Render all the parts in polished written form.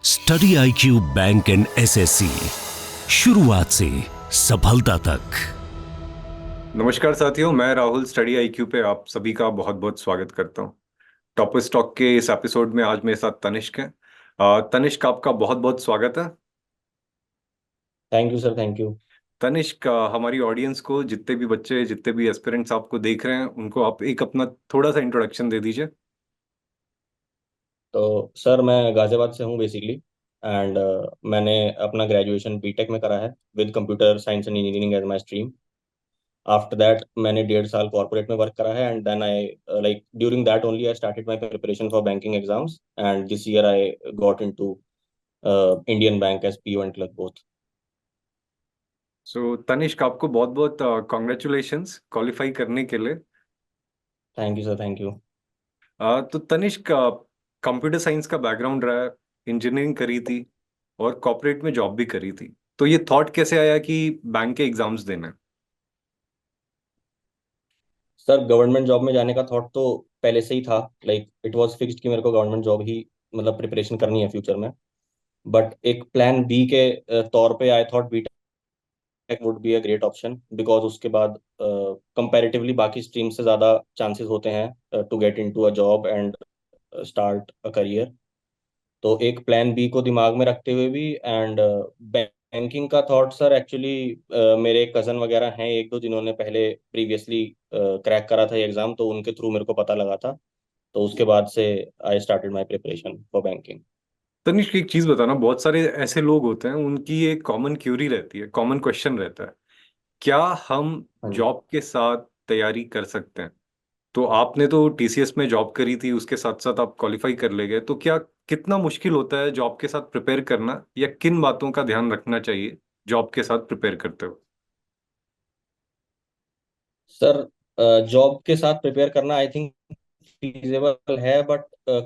Study IQ bank and SSC, शुरुआत से सफलता तक। नमस्कार साथियों, मैं राहुल स्टडी IQ पे आप सभी का बहुत बहुत स्वागत करता हूँ। टॉप स्टॉक के इस एपिसोड में आज मेरे साथ तनिष्क है। तनिष्क, आपका बहुत बहुत स्वागत है। Thank you sir, thank you. Tanishq, हमारी ऑडियंस को, जितने भी बच्चे, जितने भी एस्पिरेंट्स आपको देख रहे हैं, उनको आप एक अपना थोड़ा सा इंट्रोडक्शन दे दीजिए। तो सर मैं गाजियाबाद से हूँ बेसिकली। एंड मैंने अपना ग्रेजुएशन बीटेक में करा है with computer science and engineering as my stream. After that मैंने 1.5 साल कॉर्पोरेट में वर्क करा है and then I like during that only I started my preparation for banking exams and this year I got into Indian Bank as PO and clerk both. So Tanishk, आपको बहुत बहुत congratulations qualify करने के लिए। Thank you sir, thank you. तो Tanishk, computer science का background रहा है, इंजीनियरिंग करी थी और कॉर्पोरेट में जॉब भी करी थी। तो ये थॉट कैसे आया कि बैंक के एग्जाम्स देना है? सर गवर्नमेंट जॉब में जाने का थॉट तो पहले से ही था। लाइक इट वाज फिक्स्ड कि मेरे को गवर्नमेंट जॉब ही मतलब प्रिपरेशन करनी है फ्यूचर में। बट एक प्लान बी के तौर पे I thought BTech would be a great option because उसके बाद कंपैरेटिवली बाकी स्ट्रीम से ज़्यादा चांसेस होते हैं to get into a job and start a career. तो एक प्लान बी को दिमाग में रखते हुए भी एंड बैंकिंग का थॉट सर एक्चुअली मेरे कज़न वगैरह हैं एक दो जिन्होंने पहले प्रीवियसली क्रैक करा था ये एग्ज़ाम, तो उनके थ्रू मेरे को पता लगा था। तो उसके बाद से I started my preparation for banking. Tanishq, एक चीज बताना, बहुत सारे ऐसे लोग होते हैं, उनकी एक कॉमन क्यूरी रहती है, कॉमन क्वेश्चन रहता है, क्या हम हाँ जी। जॉब के साथ तैयारी कर सकते हैं? तो आपने तो TCS में जॉब करी थी, उसके साथ साथ आप क्वालिफाई कर ले गए, तो क्या कितना मुश्किल होता है जॉब के साथ प्रिपेयर करना, या किन बातों का ध्यान रखना चाहिए जॉब के साथ प्रिपेयर करते हो? सर जॉब के साथ प्रिपेयर करना आई थिंक फीजेबल है, बट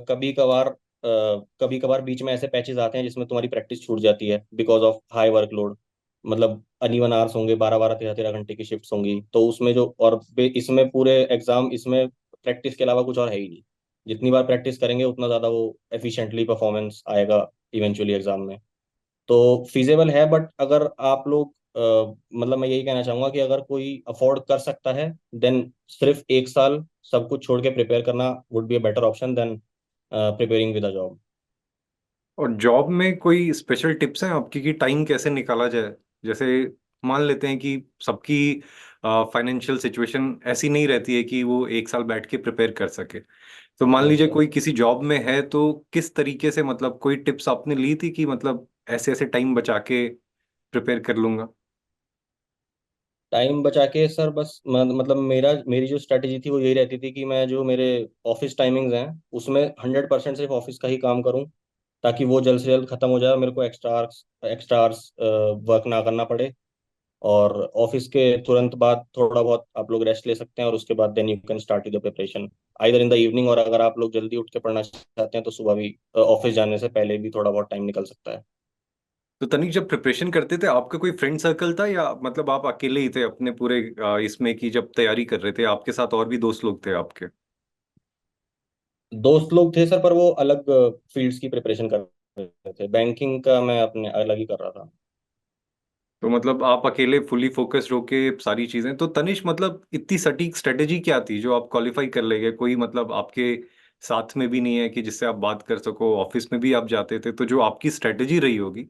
कभी कभार बीच में ऐसे पैचेस आते हैं जिसमें तुम्हारी प्रैक्टिस छूट जाती है बिकॉज ऑफ हाई वर्कलोड। मतलब अनइवन आवर्स होंगे, 12 12 13 13 घंटे की शिफ्ट्स होंगी, तो उसमें जो और इसमें पूरे एग्जाम इसमें प्रैक्टिस के अलावा कुछ और है ही नहीं। जितनी बार प्रैक्टिस करेंगे उतना ज़्यादा वो एफिशिएंटली परफॉर्मेंस आएगा इवेंचुअली एग्जाम में। तो फीजेबल है, बट अगर आप लोग मतलब मैं यही कहना चाहूंगा कि अगर कोई अफोर्ड कर सकता है देन सिर्फ 1 साल सब कुछ छोड़ के प्रिपेयर करना would be a better option than preparing with a job. और जॉब में कोई स्पेशल टिप्स हैं आपकी कि टाइम कैसे निकाला जाए? जैसे मान लेते हैं कि सबकी फाइनेंशियल सिचुएशन ऐसी नहीं रहती है कि वो एक साल बैठ के प्रिपेयर कर सके। तो मान यस लीजिए सर। कोई किसी जॉब में है, तो किस तरीके से, मतलब कोई टिप्स आपने ली थी कि मतलब ऐसे ऐसे टाइम बचा के प्रिपेयर कर लूंगा? टाइम बचा के सर बस मतलब मेरी जो स्ट्रेटेजी थी वो यही रहती थी कि मैं जो मेरे ऑफिस टाइमिंग्स हैं उसमें 100% सिर्फ ऑफिस का ही काम करूं, ताकि वो जल्द से जल्द खत्म हो जाए और मेरे को एक्स्ट्रा आवर्स वर्क ना करना पड़े। और ऑफिस के तुरंत बाद थोड़ा बहुत आप लोग रेस्ट ले सकते हैं और उसके बाद then you can start the preparation either in the evening, और अगर आप लोग जल्दी उठ के पढ़ना चाहते हैं तो सुबह भी ऑफिस जाने से पहले भी थोड़ा बहुत टाइम निकल सकता है। तो तनिक, जब प्रिपरेशन करते थे, आपका कोई फ्रेंड सर्कल था, या मतलब आप अकेले ही थे अपने पूरे इसमें, कि जब तैयारी कर रहे थे आपके साथ और भी दोस्त लोग थे आपके? दोस्त लोग थे सर, पर वो अलग फील्ड्स की प्रिपरेशन कर रहे थे। बैंकिंग का मैं अपने अलग ही कर रहा था। तो मतलब आप अकेले फुली फोकस्ड होके सारी चीजें, तो तनिष मतलब इतनी सटीक स्ट्रेटेजी क्या थी जो आप क्वालिफाई कर ले गए? कोई मतलब आपके साथ में भी नहीं है कि जिससे आप बात कर सको, ऑफिस में भी आप जाते थे, तो जो आपकी स्ट्रेटेजी रही होगी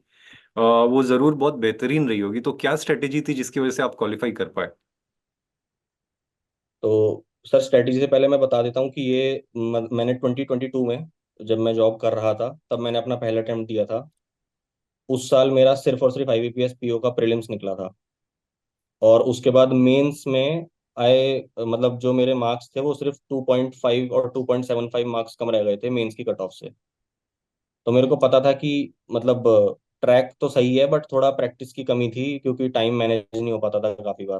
वो जरूर बहुत बेहतरीन रही होगी। तो क्या स्ट्रेटेजी थी जिसकी वजह से आप क्वालिफाई कर पाए? तो सर स्ट्रेटेजी से पहले मैं बता देता हूँ कि ये मैंने 2022 में जब मैं जॉब कर रहा था तब मैंने अपना पहला अटेम्प्ट दिया था। उस साल मेरा सिर्फ और सिर्फ IBPS PO का प्रीलिम्स निकला था। और उसके बाद मेंस में आए मतलब जो मेरे मार्क्स थे वो सिर्फ 2.5 और 2.75 मार्क्स कम रह गए थे मेंस की कट ऑफ से। तो मेरे को पता था कि मतलब ट्रैक तो सही है बट थोड़ा प्रैक्टिस की कमी थी क्योंकि टाइम मैनेज नहीं हो पाता था काफी बार।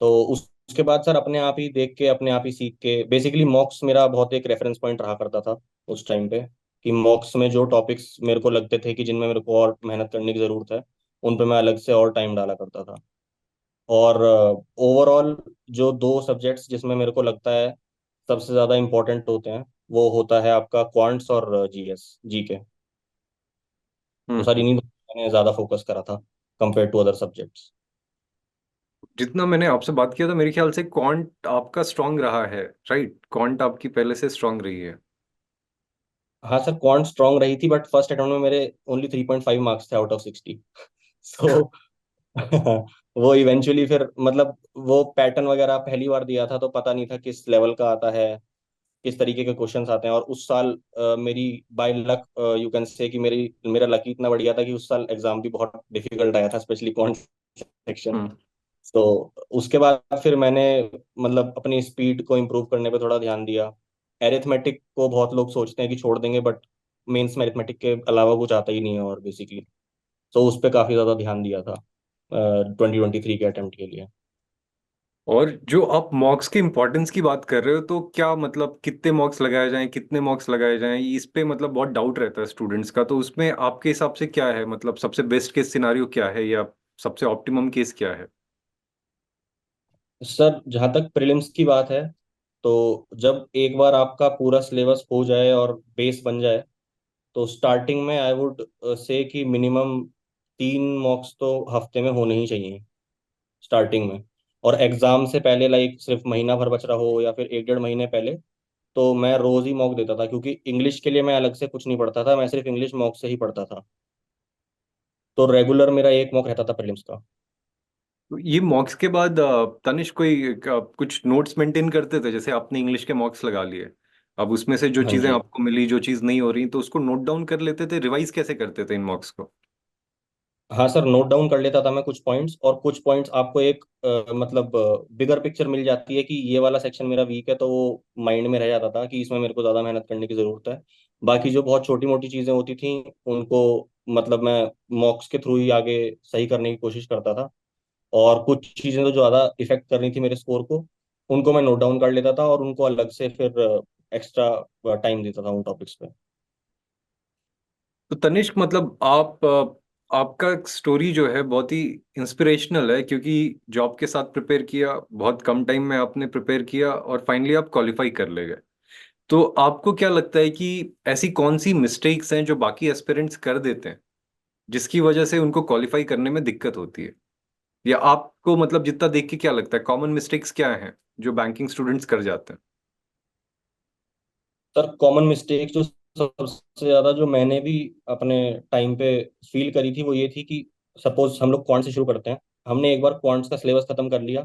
तो उसके बाद सर अपने आप ही देख के अपने आप ही सीख के बेसिकली मॉक्स मेरा बहुत एक रेफरेंस पॉइंट रहा करता था उस टाइम पे, कि मॉक्स में जो टॉपिक्स मेरे को लगते थे कि जिनमें मेरे को और मेहनत करने की जरूरत है उन पे मैं अलग से और टाइम डाला करता था। और ओवरऑल जो दो सब्जेक्ट्स जिसमें मेरे को लगता है सबसे ज़्यादा इम्पोर्टेंट होते हैं वो होता है आपका क्वांट्स और GS, GK। तो सर हम्म। इन्हीं मैंने ज़्यादा फोकस करा था कंपेयर टू अदर सब्जेक्ट्स। जितना मैंने आपसे बात किया था मेरे ख्याल से क्वांट आपका स्ट्रांग रहा है, राइट? क्वांट आपकी पहले से स्ट्रांग रही है। हाँ सर, क्वांट स्ट्रांग रही थी, बट फर्स्ट अटेम्प्ट में मेरे ओनली 3.5 मार्क्स थे आउट ऑफ 60। सो वो इवेंचुअली फिर मतलब वो पैटर्न वगैरह पहली बार दिया था तो पता नहीं था किस लेवल का आता है, किस तरीके के क्वेश्चंस आते हैं। और उस साल मेरी by luck you can say कि मेरा लकी इतना बढ़िया था कि उस साल एग्जाम भी बहुत डिफिकल्ट आया था, स्पेशली क्वांट सेक्शन। हम्म। तो उसके बाद फिर मैंने मतलब अपनी स्पीड को इम्प्रूव करने पे थोड़ा ध्यान दिया। एरिथमेटिक को बहुत लोग सोचते हैं कि छोड़ देंगे, बट मेंस में एरिथमेटिक के अलावा कुछ आता ही नहीं है और बेसिकली। तो उस पर काफ़ी ज़्यादा ध्यान दिया था 2023 के अटेम्प्ट के लिए। और जो आप मॉक्स के इम्पोर्टेंस की बात कर रहे हो, तो क्या मतलब कितने मॉक्स लगाए जाएं, कितने मॉक्स लगाए जाएं, इस पे मतलब बहुत डाउट रहता है स्टूडेंट्स का। तो उसमें आपके हिसाब से क्या है, मतलब सबसे बेस्ट केस सिनारियो क्या है या सबसे ऑप्टिमम केस क्या है? सर जहाँ तक प्रीलिम्स की बात है, तो जब एक बार आपका पूरा सिलेबस हो जाए और बेस बन जाए, तो स्टार्टिंग में आई वुड से कि मिनिमम 3 मॉक्स तो हफ्ते में होने ही चाहिए स्टार्टिंग में। और एग्जाम से पहले लाइक सिर्फ महीना भर बच रहा हो या फिर 1 डेढ़ महीने पहले, तो मैं रोज ही मॉक देता था, क्योंकि इंग्लिश के लिए मैं अलग से कुछ नहीं पढ़ता था, मैं सिर्फ इंग्लिश मॉक से ही पढ़ता था। तो रेगुलर मेरा एक मॉक रहता था प्रीलिम्स का। तो ये मॉक्स के बाद तनिष कोई कुछ नोट्स मेंटेन करते थे? जैसे आपने इंग्लिश के मॉक्स लगा लिए, अब उसमें से जो हाँ चीजें जी। आपको मिली, जो चीज नहीं हो रही, तो उसको नोट डाउन कर लेते थे? रिवाइज कैसे करते थे इन मॉक्स को? हाँ सर, नोट डाउन कर लेता था मैं कुछ पॉइंट्स, और कुछ पॉइंट्स आपको एक मतलब बिगर पिक्चर मिल जाती है कि ये वाला सेक्शन मेरा वीक है, तो वो माइंड में रह जाता था कि इसमें मेरे को ज़्यादा मेहनत करने की ज़रूरत है। बाकी जो बहुत छोटी मोटी चीज़ें होती थी उनको मतलब मैं मॉक्स के थ्रू ही आगे सही करने की कोशिश करता था। और कुछ चीज़ें तो जो ज़्यादा इफेक्ट कर रही थी मेरे स्कोर को, उनको मैं नोट डाउन कर लेता था और उनको अलग से फिर एक्स्ट्रा टाइम देता था उन टॉपिक्स पे। तो तनिष्क, मतलब आपका स्टोरी जो है बहुत ही इंस्पिरेशनल है, क्योंकि जॉब के साथ प्रिपेयर किया, बहुत कम टाइम में आपने प्रिपेयर किया और फाइनली आप क्वालिफाई कर ले गए। तो आपको क्या लगता है कि ऐसी कौन सी मिस्टेक्स हैं जो बाकी एस्पिरेंट्स कर देते हैं, जिसकी वजह से उनको क्वालिफाई करने में दिक्कत होती है? या आपको मतलब जितना देख के क्या लगता है, कॉमन मिस्टेक्स क्या हैं जो बैंकिंग स्टूडेंट्स कर जाते हैं? सर कॉमन मिस्टेक जो सबसे ज्यादा जो मैंने भी अपने टाइम पे फील करी थी वो ये थी कि सपोज हम लोग क्वांट से शुरू करते हैं। हमने एक बार क्वांट्स का सिलेबस खत्म कर लिया,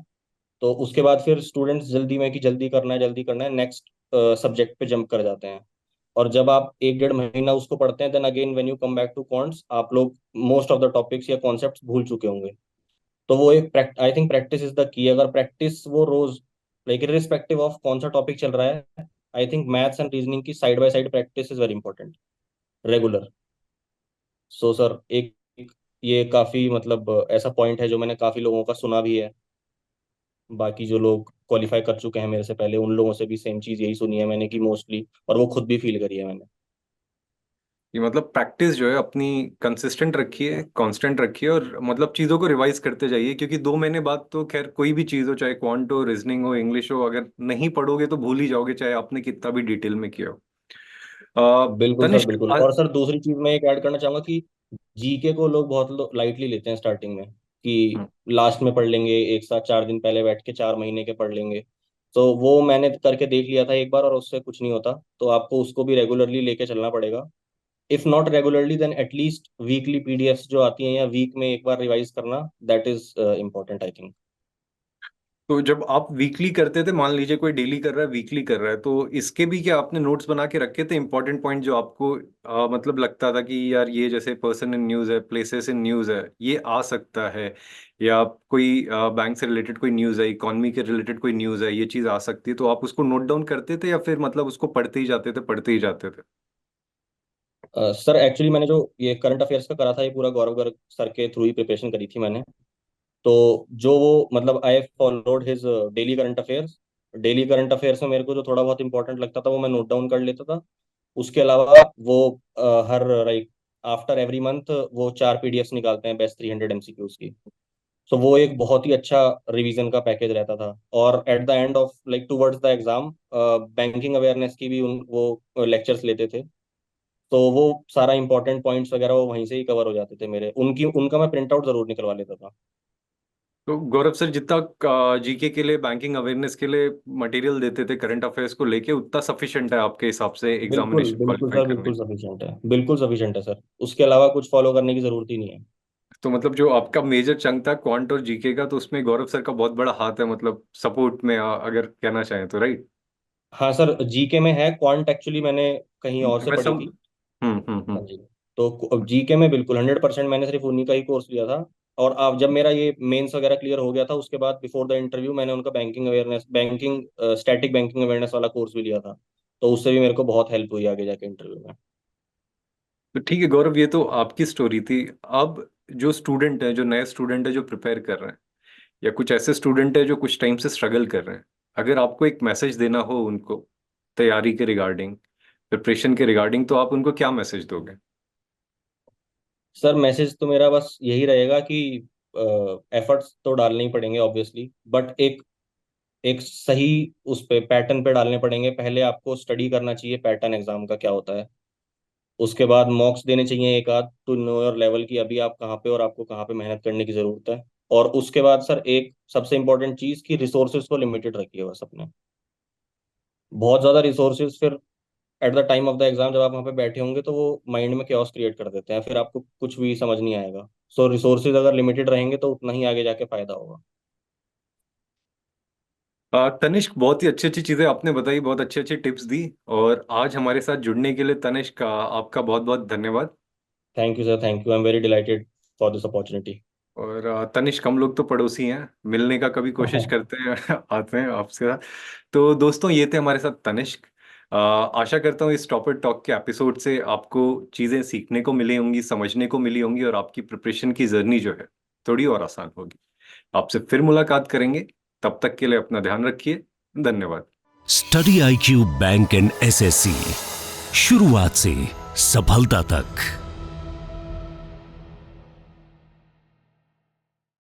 तो उसके बाद फिर स्टूडेंट्स जल्दी में कि जल्दी करना है, नेक्स्ट सब्जेक्ट पे जंप कर जाते हैं। और जब आप 1 डेढ़ महीना उसको पढ़ते हैं, then again when you come back to quants, आप लोग मोस्ट ऑफ द टॉपिक्स या कॉन्सेप्ट्स भूल चुके होंगे। तो वो एक I think practice is the key. अगर प्रैक्टिस वो रोज लाइक इरिस्पेक्टिव ऑफ कौन सा टॉपिक चल रहा है, I think maths and reasoning की side by side practice is very important, regular. So sir एक ये काफी मतलब ऐसा पॉइंट है जो मैंने काफी लोगों का सुना भी है। बाकी जो लोग क्वालिफाई कर चुके हैं मेरे से पहले, उन लोगों से भी सेम चीज यही सुनी है मैंने कि मोस्टली, और वो खुद भी फील करी है मैंने। ये मतलब प्रैक्टिस जो है अपनी कंसिस्टेंट रखिए, कांस्टेंट रखिए, और मतलब चीज़ों को रिवाइज करते जाइए, क्योंकि 2 महीने बाद तो खैर कोई भी चीज़ हो, चाहे क्वांट हो, रीजनिंग हो, इंग्लिश हो, अगर नहीं पढ़ोगे तो भूल ही जाओगे, चाहे आपने कितना भी डिटेल में किया हो। बिल्कुल सर, तनिष्क बिल्कुल। और सर दूसरी चीज मैं एक ऐड करना चाहूंगा कि जीके को लोग बहुत लाइटली लेते हैं स्टार्टिंग में, कि लास्ट में पढ़ लेंगे, एक साथ 4 दिन पहले बैठ के 4 महीने के पढ़ लेंगे। तो वो मैंने करके देख लिया था एक बार और उससे कुछ नहीं होता। तो आपको उसको भी रेगुलरली लेके चलना पड़ेगा। If not regularly then at least weekly PDFs जो आती हैं या वीक में एक बार रिवाइज करना, that is important I think. तो जब आप वीकली करते थे, मान लीजिए कोई डेली कर रहा है, वीकली कर रहा है, तो इसके भी क्या आपने नोट्स बना के रखे थे इंपॉर्टेंट पॉइंट जो आपको मतलब लगता था कि यार ये जैसे पर्सन इन न्यूज़ है, प्लेसेस इन न्यूज़ है, ये आ सकता है, या कोई बैंक से रिलेटेड कोई न्यूज़ है, इकोनॉमी के रिलेटेड कोई न्यूज़ है, ये चीज़ आ सकती है, तो आप उसको नोट डाउन करते थे या फिर मतलब उसको पढ़ते ही जाते थे, पढ़ते ही जाते थे? सर एक्चुअली मैंने जो ये करंट अफेयर्स का करा था, ये पूरा गौरव गर्ग सर के थ्रू ही प्रिपरेशन करी थी मैंने। तो जो वो मतलब I followed his daily current affairs. Daily current affairs में मेरे को जो थोड़ा बहुत इंपॉर्टेंट लगता था वो मैं नोट डाउन कर लेता था। उसके अलावा वो हर लाइक आफ्टर एवरी मंथ वो 4 पीडीएफ्स निकालते हैं बेस्ट 300 एमसीक्यूज की। सो वो एक बहुत ही अच्छा रिवीजन का पैकेज रहता था। और at the end of like towards the exam banking awareness की भी वो लेक्चर्स लेते थे। तो वो सारा इंपॉर्टेंट पॉइंट्स वगैरह वो वहीं से ही कवर हो जाते थे मेरे। उनका मैं प्रिंट आउट जरूर निकलवा लेता था। तो गौरव सर, जितना जीके के लिए, बैंकिंग अवेयरनेस के लिए मटेरियल देते थे करंट अफेयर्स को लेके, उतना सफिशिएंट है आपके हिसाब से बिल्कुल एग्जामिनेशन बिल्कुल क्वालिफाई सर, करने बिल्कुल के? सफिशिएंट है, बिल्कुल सफिशिएंट है सर। उसके अलावा कुछ फॉलो करने की जरूरत ही नहीं है। तो मतलब जो आपका मेजर चंक था क्वांट और जीके का, तो उसमें गौरव सर का बहुत बड़ा हाथ है, मतलब सपोर्ट में, अगर कहना चाहें तो, राइट? हाँ सर, जीके में है, क्वांट एक्चुअली मैंने कहीं और से मैं पढ़ी सम थी। हाँ हम्म। जी। तो जीके में बिल्कुल 100% मैंने सिर्फ उन्हीं का ही कोर्स लिया था। और अब जब मेरा ये मेंस वगैरह क्लियर हो गया था, उसके बाद बिफोर द इंटरव्यू मैंने उनका बैंकिंग स्टैटिक बैंकिंग अवेयरनेस वाला कोर्स भी लिया था। तो उससे भी मेरे को बहुत हेल्प हुई आगे जाके इंटरव्यू में। तो ठीक है गौरव, ये तो आपकी स्टोरी थी। अब जो स्टूडेंट है, जो नए स्टूडेंट है, जो प्रिपेयर कर रहे हैं, या कुछ ऐसे स्टूडेंट है जो कुछ टाइम से स्ट्रगल कर रहे हैं, अगर आपको एक मैसेज देना हो उनको तैयारी के रिगार्डिंग, प्रिपरेशन के रिगार्डिंग, तो आप उनको क्या मैसेज दोगे? सर मैसेज तो मेरा बस यही रहेगा कि एफर्ट्स तो डालने ही पड़ेंगे ऑब्वियसली, बट एक एक सही उस पे पैटर्न पे डालने पड़ेंगे। पहले आपको स्टडी करना चाहिए पैटर्न एग्जाम का क्या होता है। उसके बाद मॉक्स देने चाहिए एक आध, टू नो योर लेवल की अभी आप कहाँ पे और आपको कहाँ पे मेहनत करने की जरूरत है। और उसके बाद सर एक सबसे इंपॉर्टेंट चीज़ कि रिसोर्सेज को लिमिटेड रखिए बस अपने। बहुत ज़्यादा रिसोर्सेज फिर at the time of the exam जब आप वहाँ पे बैठे होंगे तो वो माइंड में chaos क्रिएट कर देते हैं, फिर आपको कुछ भी समझ नहीं आएगा। सो रिसोर्सेज अगर लिमिटेड रहेंगे तो उतना ही आगे जाके फायदा होगा। तनिष्क, बहुत ही अच्छी अच्छी चीजें आपने बताई, बहुत अच्छी अच्छी टिप्स दी। और आज हमारे साथ जुड़ने के लिए तनिष्क, आपका बहुत बहुत धन्यवाद। Thank you sir, thank you, I am very dilated for this opportunity. और तनिष्क, हम लोग तो पड़ोसी हैं, मिलने का कभी कोशिश करते हैं आते हैं आपसे साथ। तो दोस्तों, ये थे हमारे साथ तनिष्क। आशा करता हूँ इस टॉपर टॉक के एपिसोड से आपको चीज़ें सीखने को मिली होंगी, समझने को मिली होंगी, और आपकी प्रिपरेशन की जर्नी जो है थोड़ी और आसान होगी। आपसे फिर मुलाकात करेंगे। तब तक के लिए अपना ध्यान रखिए। धन्यवाद। Study IQ bank and SSC, शुरुआत से सफलता तक।